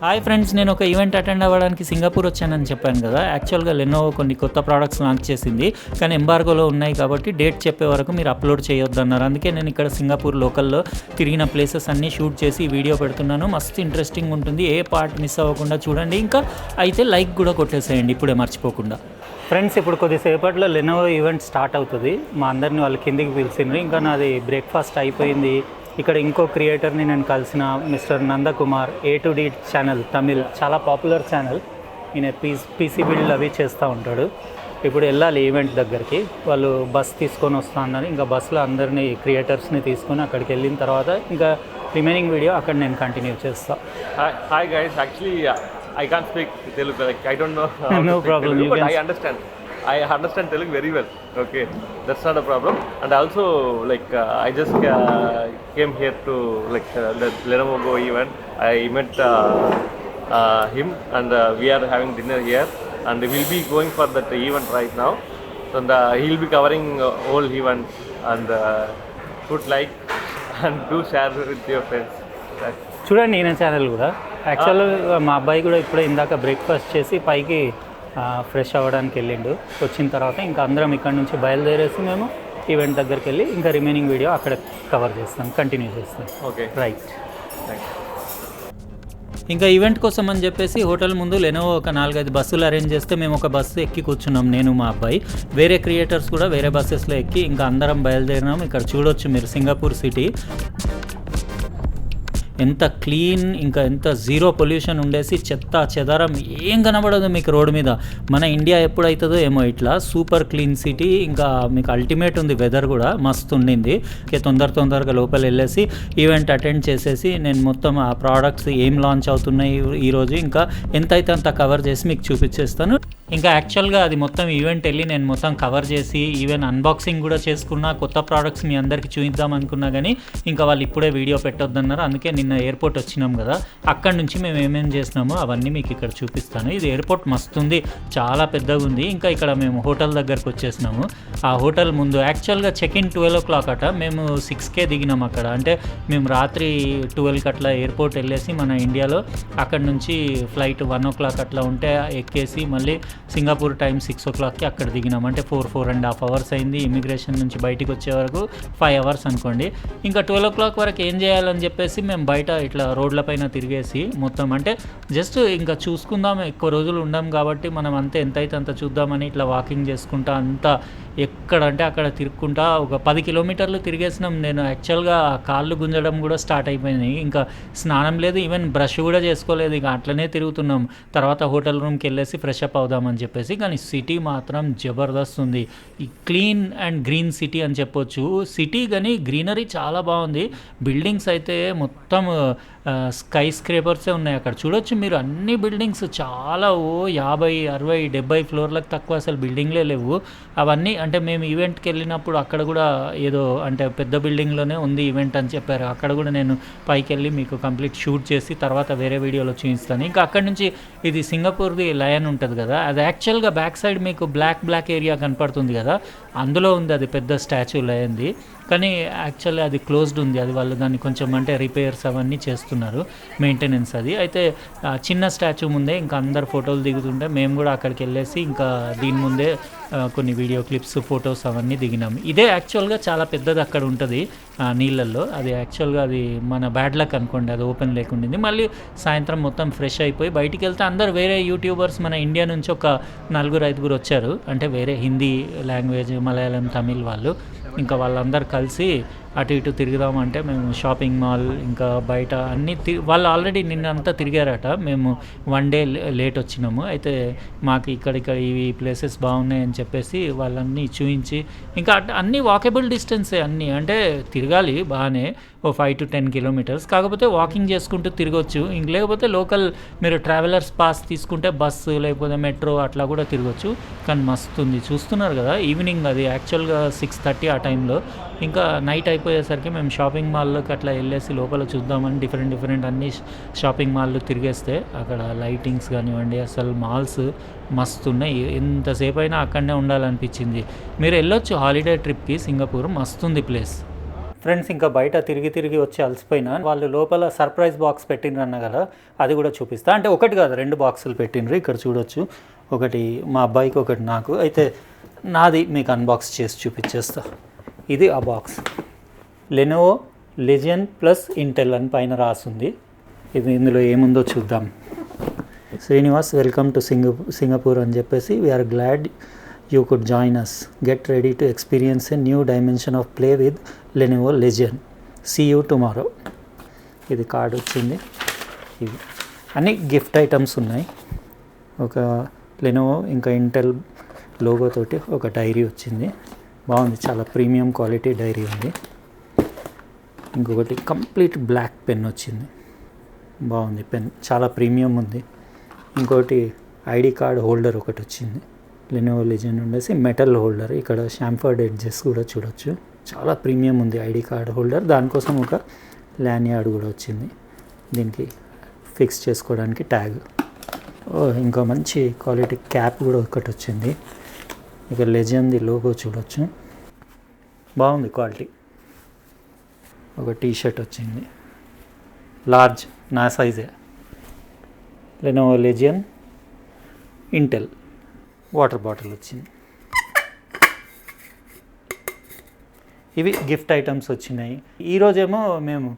Hi friends, నేను ఒక event attend అవ్వడానికి సింగపూర్ వచ్చానని చెప్పాను కదా. యాక్చువల్గా లెనోవో కొన్ని కొత్త ప్రోడక్ట్స్ లాంచ్ చేసింది, కానీ ఎంబార్గోలో ఉన్నాయి కాబట్టి డేట్ చెప్పే వరకు మీరు అప్లోడ్ చేయొద్దన్నారు. అందుకే నేను ఇక్కడ సింగపూర్ లోకల్లో తిరిగిన ప్లేసెస్ అన్నీ షూట్ చేసి వీడియో పెడుతున్నాను. మస్తు ఇంట్రెస్టింగ్ ఉంటుంది, ఏ పార్ట్ మిస్ అవ్వకుండా చూడండి. ఇంకా అయితే లైక్ కూడా కొట్టేసేయండి ఇప్పుడే మర్చిపోకుండా. ఫ్రెండ్స్, ఇప్పుడు కొద్దిసేపట్లో లెనోవో ఈవెంట్ స్టార్ట్ అవుతుంది. మా అందరిని వాళ్ళు కిందికి పిలిచిండ్రు. ఇంకా నాది బ్రేక్ఫాస్ట్ అయిపోయింది. ఇక్కడ ఇంకో క్రియేటర్ని నేను కలిసిన, mister Nandakumar, A2D channel Tamil, చాలా పాపులర్ ఛానల్. ఈయన పీసీ బిల్డ్ అవి చేస్తూ ఉంటాడు. ఇప్పుడు వెళ్ళాలి ఈవెంట్ దగ్గరికి. వాళ్ళు బస్ తీసుకొని వస్తా అన్నారు. ఇంకా బస్సులో అందరినీ క్రియేటర్స్ని తీసుకొని అక్కడికి వెళ్ళిన తర్వాత ఇంకా రిమైనింగ్ వీడియో అక్కడ నేను కంటిన్యూ చేస్తాను. Hi guys, actually I can't speak Telugu, like I don't know no problem Telugu, but I understand Telugu very well. Okay, that's not a problem. And also like I just came here to like the Lenovo event. I met him and we are having dinner here and we'll be going for that event right now. And he'll be covering whole event and put like and do share with your friends. చూడండి ఈయన channel కూడా. యాక్చువల్గా మా అబ్బాయి కూడా ఇప్పుడే ఇందాక breakfast చేసి పైకి ఫ్రెష్ అవ్వడానికి వెళ్ళిండు. వచ్చిన తర్వాత ఇంకా అందరం ఇక్కడ నుంచి బయలుదేరేసి మేము ఈవెంట్ దగ్గరికి వెళ్ళి ఇంకా రిమైనింగ్ వీడియో అక్కడ కవర్ చేస్తాం, కంటిన్యూ చేస్తాం. Okay, right. ఇంకా ఈవెంట్ కోసం అని చెప్పేసి హోటల్ ముందు లెనోవో ఒక 4-5 బస్సులు అరేంజ్ చేస్తే మేము ఒక బస్సు ఎక్కి కూర్చున్నాం, నేను మా అబ్బాయి. వేరే క్రియేటర్స్ కూడా వేరే బస్సెస్లో ఎక్కి ఇంకా అందరం బయలుదేరినాం. ఇక్కడ చూడొచ్చు మీరు సింగపూర్ సిటీ ఎంత క్లీన్, ఇంకా ఎంత జీరో పొల్యూషన్ ఉండేసి చెత్త చెదారం ఏం కనబడదు మీకు రోడ్డు మీద. మన ఇండియా ఎప్పుడవుతుందో ఏమో ఇట్లా సూపర్ క్లీన్ సిటీ. ఇంకా మీకు అల్టిమేట్ ఉంది, వెదర్ కూడా మస్తు ఉండింది. తొందరగా లోపల వెళ్ళేసి ఈవెంట్ అటెండ్ చేసేసి నేను మొత్తం ఆ ప్రోడక్ట్స్ ఏం లాంచ్ అవుతున్నాయి ఈరోజు ఇంకా ఎంతైతే అంత కవర్ చేసి మీకు చూపించేస్తాను. ఇంకా యాక్చువల్గా అది మొత్తం ఈవెంట్ వెళ్ళి నేను మొత్తం కవర్ చేసి ఈవెన్ అన్బాక్సింగ్ కూడా చేసుకున్నా, కొత్త ప్రోడక్ట్స్ మీ అందరికీ చూపిద్దాం అనుకున్నా, కానీ ఇంకా వాళ్ళు ఇప్పుడే వీడియో పెట్టొద్దన్నారు. అందుకే నిన్న ఎయిర్పోర్ట్ వచ్చినాం కదా, అక్కడ నుంచి మేము ఏమేమి చేసినామో అవన్నీ మీకు ఇక్కడ చూపిస్తాను. ఇది ఎయిర్పోర్ట్ మస్తు ఉంది, చాలా పెద్దగా ఉంది. ఇంకా ఇక్కడ మేము హోటల్ దగ్గరకు వచ్చేసినాము. ఆ హోటల్ ముందు యాక్చువల్గా చెక్ ఇన్ 12 o'clock అట, మేము 6కే దిగినాం అక్కడ. అంటే మేము రాత్రి 12కి అట్లా ఎయిర్పోర్ట్ వెళ్ళేసి మన ఇండియాలో అక్కడ నుంచి ఫ్లైట్ 1 o'clock అట్లా ఉంటే ఎక్కేసి మళ్ళీ సింగపూర్ టైం 6 o'clockకి అక్కడ దిగినాం. అంటే 4.5 hours అయింది. ఇమిగ్రేషన్ నుంచి బయటికి వచ్చే వరకు 5 hours అనుకోండి. ఇంకా 12 o'clock వరకు ఏం చేయాలని చెప్పేసి మేము బయట ఇట్లా రోడ్లపైన తిరిగేసి మొత్తం అంటే జస్ట్ ఇంకా చూసుకుందాం, ఎక్కువ రోజులు ఉండాం కాబట్టి మనం అంతే ఎంతైతే అంత చూద్దామని ఇట్లా వాకింగ్ చేసుకుంటా అంతా ఎక్కడంటే అక్కడ తిరుక్కుంటా ఒక 10 kilometers తిరిగేసినాం. నేను యాక్చువల్గా కాళ్ళు గుంజడం కూడా స్టార్ట్ అయిపోయినాయి. ఇంకా స్నానం లేదు, ఈవెన్ బ్రష్ కూడా చేసుకోలేదు. ఇక అట్లనే తిరుగుతున్నాం. తర్వాత హోటల్ రూమ్కి వెళ్ళేసి ఫ్రెష్ అప్ అవుదామని చెప్పేసి. కానీ సిటీ మాత్రం జబర్దస్త్ ఉంది. ఈ క్లీన్ అండ్ గ్రీన్ సిటీ అని చెప్పొచ్చు. సిటీ కానీ గ్రీనరీ చాలా బాగుంది. బిల్డింగ్స్ అయితే మొత్తం స్కై స్క్రేపర్సే ఉన్నాయి. అక్కడ చూడొచ్చు మీరు, అన్ని బిల్డింగ్స్ చాలా 50, 60, 70 floorలకు తక్కువ అసలు బిల్డింగ్లే లేవు. అవన్నీ అంటే మేము ఈవెంట్కి వెళ్ళినప్పుడు అక్కడ కూడా ఏదో అంటే పెద్ద బిల్డింగ్లోనే ఉంది ఈవెంట్ అని చెప్పారు. అక్కడ కూడా నేను పైకి వెళ్ళి మీకు కంప్లీట్ షూట్ చేసి తర్వాత వేరే వీడియోలో చూపిస్తాను. ఇంకా అక్కడ నుంచి ఇది సింగపూర్ది లయన్ ఉంటుంది కదా, అది యాక్చువల్గా బ్యాక్ సైడ్ మీకు బ్లాక్ ఏరియా కనపడుతుంది కదా, అందులో ఉంది అది పెద్ద స్టాచ్యూ లయన్ది. కానీ యాక్చువల్లీ అది క్లోజ్డ్ ఉంది. అది వాళ్ళు దాన్ని కొంచెం అంటే రిపేర్స్ అవన్నీ చేస్తున్నారు, మెయింటెనెన్స్ అది. అయితే చిన్న స్టాచ్యూ ముందే ఇంకా అందరు ఫోటోలు దిగుతుంటే మేము కూడా అక్కడికి వెళ్ళేసి ఇంకా దీని ముందే కొన్ని వీడియో క్లిప్స్, ఫొటోస్ అవన్నీ దిగినాము. ఇదే యాక్చువల్గా చాలా పెద్దది అక్కడ ఉంటుంది నీళ్ళల్లో. అది యాక్చువల్గా అది మన బ్యాడ్ లక్ అనుకోండి, అది ఓపెన్ లేకుండింది. మళ్ళీ సాయంత్రం మొత్తం ఫ్రెష్ అయిపోయి బయటికి వెళ్తే అందరు వేరే యూట్యూబర్స్ మన ఇండియా నుంచి ఒక 4-5 వచ్చారు. అంటే వేరే హిందీ లాంగ్వేజ్, మలయాళం, తమిళ్ వాళ్ళు. ఇంకా వాళ్ళందరూ కలిసి అటు ఇటు తిరుగుదామంటే మేము షాపింగ్ మాల్ ఇంకా బయట అన్నీ వాళ్ళు ఆల్రెడీ నిన్నంతా తిరిగారట. మేము 1 day లేట్ వచ్చినాము. అయితే మాకు ఇక్కడ ఈ ప్లేసెస్ బాగున్నాయని చెప్పేసి వాళ్ళన్నీ చూపించి ఇంకా అన్నీ వాకబుల్ డిస్టెన్సే అన్నీ. అంటే తిరగాలి బాగానే, ఓ 5 to 10 kilometers. కాకపోతే వాకింగ్ చేసుకుంటూ తిరగొచ్చు. ఇంక లేకపోతే లోకల్ మీరు ట్రావెలర్స్ పాస్ తీసుకుంటే బస్సు లేకపోతే మెట్రో అట్లా కూడా తిరగొచ్చు. కానీ మస్తు ఉంది, చూస్తున్నారు కదా. ఈవినింగ్ అది యాక్చువల్గా 6:30 ఆ టైంలో. ఇంకా నైట్ అయిపోయేసరికి మేము షాపింగ్ మాల్లోకి అట్లా వెళ్ళేసి లోపల చూద్దామని డిఫరెంట్ అన్ని షాపింగ్ మాల్లు తిరిగేస్తే అక్కడ లైటింగ్స్ కానివ్వండి, అసలు మాల్స్ మస్తు ఉన్నాయి. ఎంతసేపు అయినా అక్కడనే ఉండాలనిపించింది. మీరు వెళ్ళొచ్చు హాలిడే ట్రిప్కి సింగపూర్, మస్తుంది ప్లేస్. ఫ్రెండ్స్ ఇంకా బయట తిరిగి వచ్చి అలసిపోయినా వాళ్ళు లోపల సర్ప్రైజ్ బాక్స్ పెట్టిండ్రు అన్న కదా, అది కూడా చూపిస్తా. అంటే ఒకటి కాదు 2 బాక్సులు పెట్టిండ్రు, ఇక్కడ చూడొచ్చు. ఒకటి మా అబ్బాయికి, ఒకటి నాకు. అయితే నాది మీకు అన్బాక్స్ చేసి చూపించేస్తా. ఇది ఆ box. Lenovo Lezim plus Intel అని పైన రాసుంది. ఇది ఇందులో ఏముందో చూద్దాం. శ్రీనివాస్ వెల్కమ్ టు సింగపూర్ అని చెప్పేసి, we're glad you could join us, get ready to experience a new dimension of play with Lenovo Legion, see you tomorrow. ఇది కార్డ్ వచ్చింది. ఇవి అన్ని గిఫ్ట్ ఐటమ్స్ ఉన్నాయి. ఒక లెనోవో ఇంకా ఇంటెల్ లోగోతోటి ఒక డైరీ వచ్చింది. బాగుంది, చాలా ప్రీమియం క్వాలిటీ డైరీ ఉంది. ఇంకొకటి కంప్లీట్ బ్లాక్ పెన్ వచ్చింది. బాగుంది పెన్, చాలా ప్రీమియం ఉంది. ఇంకోటి ఐడి కార్డ్ హోల్డర్ ఒకటి వచ్చింది. లెనోవో లెజెండ్ ఉండేసి మెటల్ హోల్డర్. ఇక్కడ షాంఫర్డ్ ఎడ్జెస్ కూడా చూడొచ్చు. చాలా ప్రీమియం ఉంది ఐడి కార్డ్ హోల్డర్. దానికోసం ఒక ల్యాన్యార్డ్ కూడా వచ్చింది. దీనికి ఫిక్స్ చేసుకోవడానికి ట్యాగ్. ఇంకా మంచి క్వాలిటీ క్యాప్ కూడా ఒకటి వచ్చింది. ఇక లెజెండ్ది లోగో చూడొచ్చు. బాగుంది క్వాలిటీ. ఒక టీషర్ట్ వచ్చింది, లార్జ్, నా సైజే. Lenovo Legion Intel water bottle వచ్చింది. ఇవి గిఫ్ట్ ఐటమ్స్ వచ్చినాయి. ఈరోజేమో మేము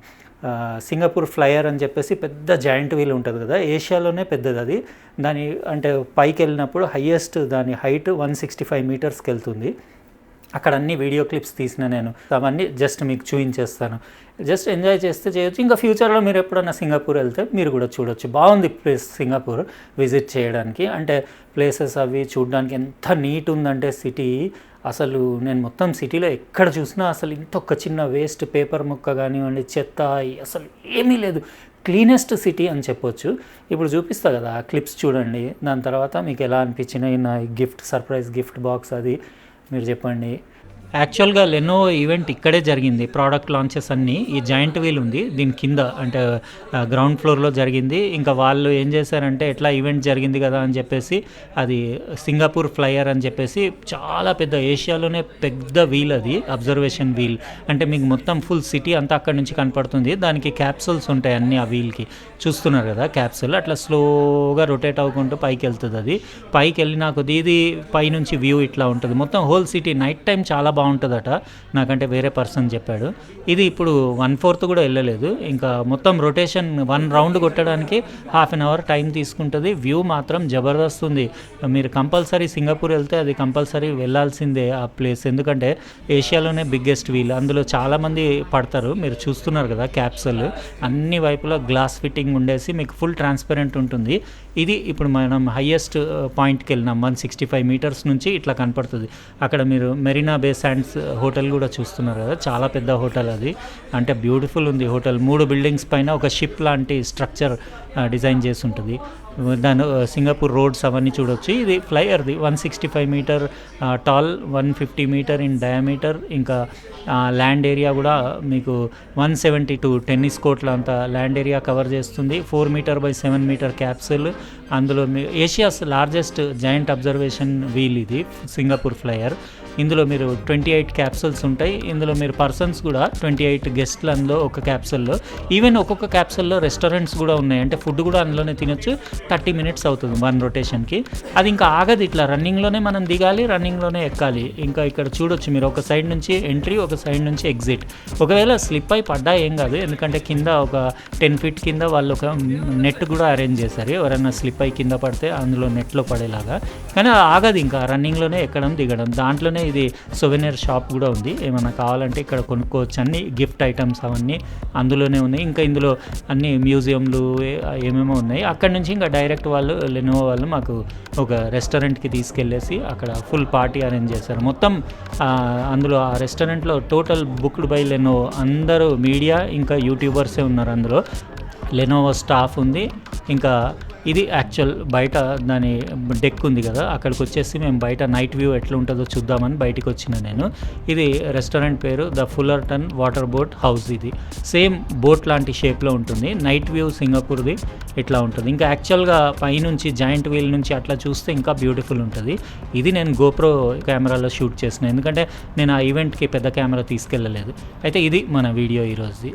సింగపూర్ ఫ్లయర్ అని చెప్పేసి పెద్ద జాయింట్ వీల్ ఉంటుంది కదా, ఏషియాలోనే పెద్దది అది. దాని అంటే పైకి వెళ్ళినప్పుడు హయ్యెస్ట్ దాని హైట్ 165 మీటర్స్కి వెళ్తుంది. అక్కడ అన్ని వీడియో క్లిప్స్ తీసిన నేను, అవన్నీ జస్ట్ మీకు చూపించేస్తాను. జస్ట్ ఎంజాయ్ చేస్తే చేయొచ్చు. ఇంకా ఫ్యూచర్లో మీరు ఎప్పుడన్నా సింగపూర్ వెళ్తే మీరు కూడా చూడొచ్చు. బాగుంది ప్లేస్ సింగపూర్ విజిట్ చేయడానికి. అంటే ప్లేసెస్ అవి చూడడానికి ఎంత నీట్ ఉందంటే సిటీ, అసలు నేను మొత్తం సిటీలో ఎక్కడ చూసినా అసలు ఇంత ఒక చిన్న వేస్ట్ పేపర్ ముక్క కానివ్వండి, చెత్త అసలు ఏమీ లేదు. క్లీనెస్ట్ సిటీ అని చెప్పొచ్చు. ఇప్పుడు చూపిస్తా కదా ఆ క్లిప్స్ చూడండి. దాని తర్వాత మీకు ఎలా అనిపించినాయి నా సర్ప్రైజ్ గిఫ్ట్ బాక్స్, అది మీరు చెప్పండి. యాక్చువల్గా లెనోవో ఈవెంట్ ఇక్కడే జరిగింది. ప్రోడక్ట్ లాంచెస్ అన్నీ ఈ జాయింట్ వీల్ ఉంది దీని కింద, అంటే గ్రౌండ్ ఫ్లోర్లో జరిగింది. ఇంకా వాళ్ళు ఏం చేశారంటే ఎట్లా ఈవెంట్ జరిగింది కదా అని చెప్పేసి అది సింగపూర్ ఫ్లయర్ అని చెప్పేసి చాలా పెద్ద, ఏషియాలోనే పెద్ద వీల్ అది, అబ్జర్వేషన్ వీల్. అంటే మీకు మొత్తం ఫుల్ సిటీ అంతా అక్కడ నుంచి కనపడుతుంది. దానికి క్యాప్సూల్స్ ఉంటాయి అన్ని ఆ వీల్కి, చూస్తున్నారు కదా క్యాప్సూల్. అట్లా స్లోగా రొటేట్ అవ్వకుంటూ పైకి వెళ్తుంది. అది పైకి వెళ్ళినా కొద్ది ఇది పైనుంచి వ్యూ ఇట్లా ఉంటుంది. మొత్తం హోల్ సిటీ నైట్ టైం చాలా బాగుంటుందట, నాకంటే వేరే పర్సన్ చెప్పాడు. ఇది ఇప్పుడు 1/4 కూడా వెళ్ళలేదు. ఇంకా మొత్తం రొటేషన్ 1 రౌండ్ కొట్టడానికి ½ అన్ అవర్ టైం తీసుకుంటుంది. వ్యూ మాత్రం జబర్దస్త్ ఉంది. మీరు కంపల్సరీ సింగపూర్ వెళ్తే అది కంపల్సరీ వెళ్ళాల్సిందే ఆ ప్లేస్. ఎందుకంటే ఏషియాలోనే బిగ్గెస్ట్ వీల్, అందులో చాలామంది పడతారు. మీరు చూస్తున్నారు కదా క్యాప్సూల్ అన్ని వైపులా గ్లాస్ ఫిట్టింగ్ ఉండేసి మీకు ఫుల్ ట్రాన్స్పరెంట్ ఉంటుంది. ఇది ఇప్పుడు మనం హయ్యెస్ట్ పాయింట్కి వెళ్ళినాం, 165 మీటర్స్ నుంచి ఇట్లా కనపడుతుంది. అక్కడ మీరు మెరీనా బే శాండ్స్ హోటల్ కూడా చూస్తున్నారు కదా, చాలా పెద్ద హోటల్ అది. అంటే బ్యూటిఫుల్ ఉంది హోటల్. 3 బిల్డింగ్స్ పైన ఒక షిప్ లాంటి స్ట్రక్చర్ డిజైన్ చేసి ఉంటుంది. దాని సింగపూర్ రోడ్స్ అవన్నీ చూడవచ్చు. ఇది ఫ్లైయర్ది 165 metre tall, 150 metre in diameter. ఇంకా ల్యాండ్ ఏరియా కూడా మీకు 172 టెన్నిస్ కోర్ట్ల అంత ల్యాండ్ ఏరియా కవర్ చేస్తుంది. 4 మీటర్ బై 7 మీటర్ క్యాప్సూల్. అందులో Asia's largest giant observation wheel ఇది సింగపూర్ ఫ్లైయర్. ఇందులో మీరు 28 క్యాప్సూల్స్ ఉంటాయి. ఇందులో మీరు పర్సన్స్ కూడా 28 గెస్ట్లు అందులో ఒక క్యాప్సూల్లో. ఈవెన్ ఒక్కొక్క క్యాప్సూల్లో రెస్టారెంట్స్ కూడా ఉన్నాయి. అంటే ఫుడ్ కూడా అందులోనే తినొచ్చు. 30 మినిట్స్ అవుతుంది 1 రొటేషన్కి. అది ఇంకా ఆగదు, ఇట్లా రన్నింగ్లోనే మనం దిగాలి, రన్నింగ్లోనే ఎక్కాలి. ఇంకా ఇక్కడ చూడొచ్చు మీరు, ఒక సైడ్ నుంచి ఎంట్రీ, ఒక సైడ్ నుంచి ఎగ్జిట్. ఒకవేళ స్లిప్ అయి పడ్డా ఏం కాదు, ఎందుకంటే కింద ఒక 10 ఫీట్ కింద వాళ్ళు ఒక నెట్ కూడా అరేంజ్ చేశారు. ఎవరైనా స్లిప్ అయి కింద పడితే అందులో నెట్లో పడేలాగా. కానీ ఆగదు, ఇంకా రన్నింగ్లోనే ఎక్కడం దిగడం. దాంట్లోనే ఇది సొవెనీర్ షాప్ కూడా ఉంది. ఏమైనా కావాలంటే ఇక్కడ కొనుక్కోవచ్చు. అన్ని గిఫ్ట్ ఐటమ్స్ అవన్నీ అందులోనే ఉన్నాయి. ఇంకా ఇందులో అన్ని మ్యూజియంలు ఏమేమో ఉన్నాయి. అక్కడ నుంచి ఇంకా డైరెక్ట్ వాళ్ళు లెనోవో వాళ్ళు మాకు ఒక రెస్టారెంట్కి తీసుకెళ్ళేసి అక్కడ ఫుల్ పార్టీ అరేంజ్ చేశారు. మొత్తం అందులో ఆ రెస్టారెంట్లో టోటల్ బుక్డ్ బై లెనోవో. అందరూ మీడియా ఇంకా యూట్యూబర్సే ఉన్నారు అందులో. లెనోవో స్టాఫ్ ఉంది, ఇంకా ఇది యాక్చువల్ బయట దాని డెక్ ఉంది కదా, అక్కడికి వచ్చేసి మేము బయట నైట్ వ్యూ ఎట్లా ఉంటుందో చూద్దామని బయటికి వచ్చిన నేను. ఇది రెస్టారెంట్ పేరు ద ఫుల్లర్టన్ వాటర్ బోట్ హౌస్. ఇది సేమ్ బోట్ లాంటి షేప్లో ఉంటుంది. నైట్ వ్యూ సింగపూర్ది ఇట్లా ఉంటుంది. ఇంకా యాక్చువల్గా పైనుంచి జాయింట్ వీల్ నుంచి అట్లా చూస్తే ఇంకా బ్యూటిఫుల్ ఉంటుంది. ఇది నేను గోప్రో కెమెరాలో షూట్ చేసిన, ఎందుకంటే నేను ఆ ఈవెంట్కి పెద్ద కెమెరా తీసుకెళ్ళలేదు. అయితే ఇది మన వీడియో ఈరోజుది.